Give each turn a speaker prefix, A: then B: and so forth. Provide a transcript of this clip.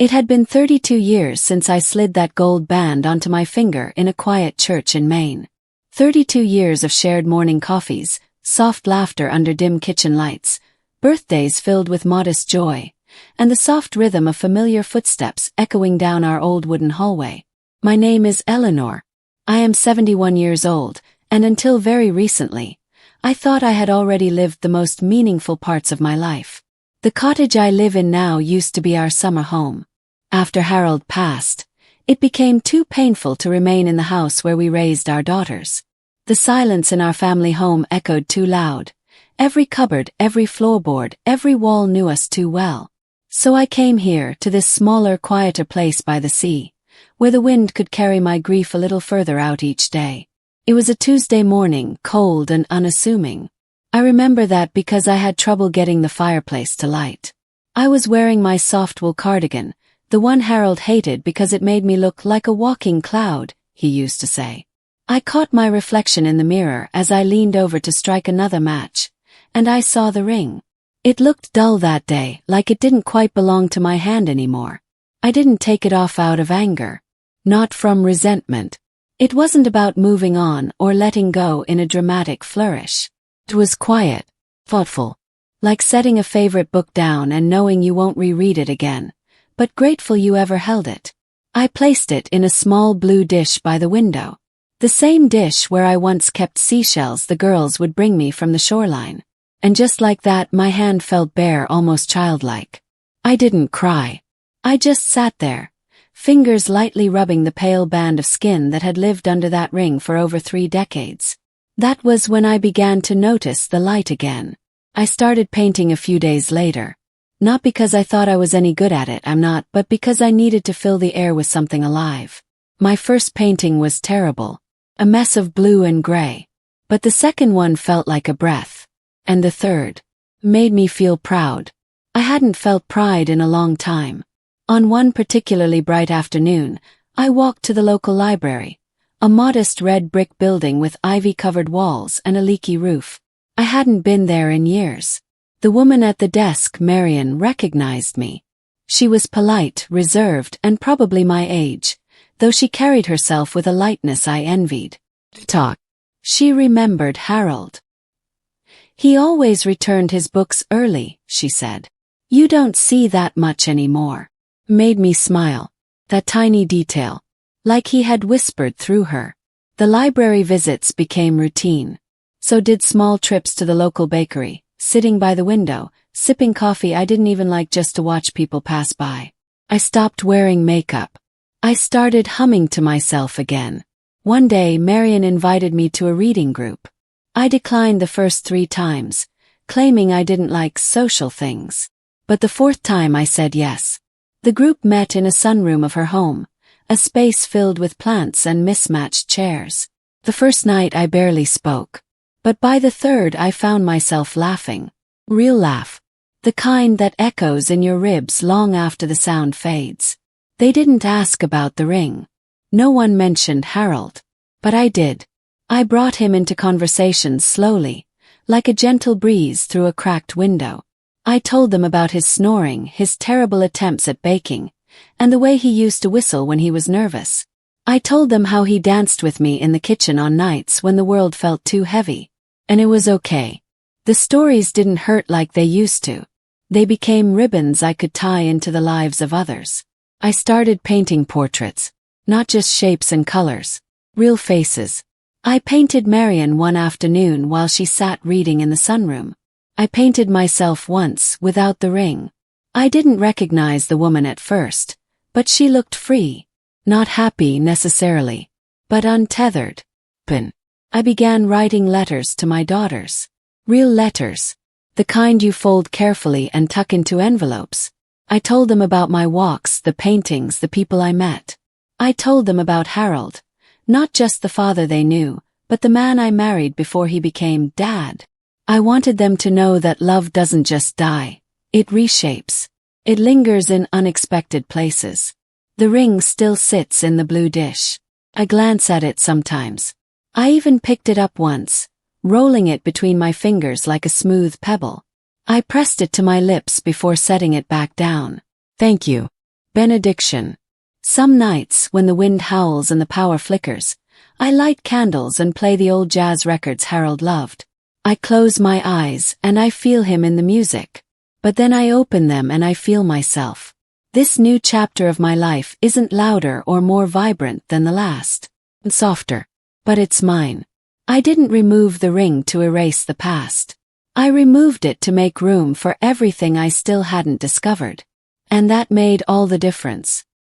A: It had been 32 years since I slid that gold band onto my finger in a quiet church in Maine. 32 years of shared morning coffees, soft laughter under dim kitchen lights, birthdays filled with modest joy, and the soft rhythm of familiar footsteps echoing down our old wooden hallway. My name is Eleanor. I am 71 years old, and until very recently, I thought I had already lived the most meaningful parts of my life. The cottage I live in now used to be our summer home. After Harold passed, it became too painful to remain in the house where we raised our daughters. The silence in our family home echoed too loud. Every cupboard, every floorboard, every wall knew us too well. So I came here, to this smaller, quieter place by the sea, where the wind could carry my grief a little further out each day. It was a Tuesday morning, cold and unassuming. I remember that because I had trouble getting the fireplace to light. I was wearing my soft wool cardigan, the one Harold hated because it made me look like a walking cloud, he used to say. I caught my reflection in the mirror as I leaned over to strike another match, and I saw the ring. It looked dull that day, like it didn't quite belong to my hand anymore. I didn't take it off out of anger. Not from resentment. It wasn't about moving on or letting go in a dramatic flourish. It was quiet, thoughtful, like setting a favorite book down and knowing you won't reread it again, but grateful you ever held it. I placed it in a small blue dish by the window. The same dish where I once kept seashells the girls would bring me from the shoreline. And just like that, my hand felt bare, almost childlike. I didn't cry. I just sat there, fingers lightly rubbing the pale band of skin that had lived under that ring for over 3 decades. That was when I began to notice the light again. I started painting a few days later. Not because I thought I was any good at it, but because I needed to fill the air with something alive. My first painting was terrible. A mess of blue and gray. But the second one felt like a breath. And the third made me feel proud. I hadn't felt pride in a long time. On one particularly bright afternoon, I walked to the local library, a modest red brick building with ivy-covered walls and a leaky roof. I hadn't been there in years. The woman at the desk, Marian, recognized me. She was polite, reserved, and probably my age, though she carried herself with a lightness I envied. Talk. She remembered Harold. He always returned his books early, she said. You don't see that much anymore. Made me smile. That tiny detail. Like he had whispered through her. The library visits became routine. So did small trips to the local bakery, sitting by the window, sipping coffee I didn't even like just to watch people pass by. I stopped wearing makeup. I started humming to myself again. One day Marian invited me to a reading group. I declined the first 3 times, claiming I didn't like social things. But the 4th time I said yes. The group met in a sunroom of her home, a space filled with plants and mismatched chairs. The first night I barely spoke. But by the 3rd I found myself laughing. Real laugh. The kind that echoes in your ribs long after the sound fades. They didn't ask about the ring. No one mentioned Harold. But I did. I brought him into conversations slowly, like a gentle breeze through a cracked window. I told them about his snoring, his terrible attempts at baking, and the way he used to whistle when he was nervous. I told them how he danced with me in the kitchen on nights when the world felt too heavy. And it was okay. The stories didn't hurt like they used to. They became ribbons I could tie into the lives of others. I started painting portraits. Not just shapes and colors. Real faces. I painted Marian one afternoon while she sat reading in the sunroom. I painted myself once without the ring. I didn't recognize the woman at first, but she looked free. Not happy necessarily, but untethered. I began writing letters to my daughters. Real letters. The kind you fold carefully and tuck into envelopes. I told them about my walks, the paintings, the people I met. I told them about Harold. Not just the father they knew, but the man I married before he became Dad. I wanted them to know that love doesn't just die. It reshapes. It lingers in unexpected places. The ring still sits in the blue dish. I glance at it sometimes. I even picked it up once, rolling it between my fingers like a smooth pebble. I pressed it to my lips before setting it back down. Thank you. Benediction. Some nights, when the wind howls and the power flickers, I light candles and play the old jazz records Harold loved. I close my eyes and I feel him in the music. But then I open them and I feel myself. This new chapter of my life isn't louder or more vibrant than the last. It's softer. But it's mine. I didn't remove the ring to erase the past. I removed it to make room for everything I still hadn't discovered. And that made all the difference.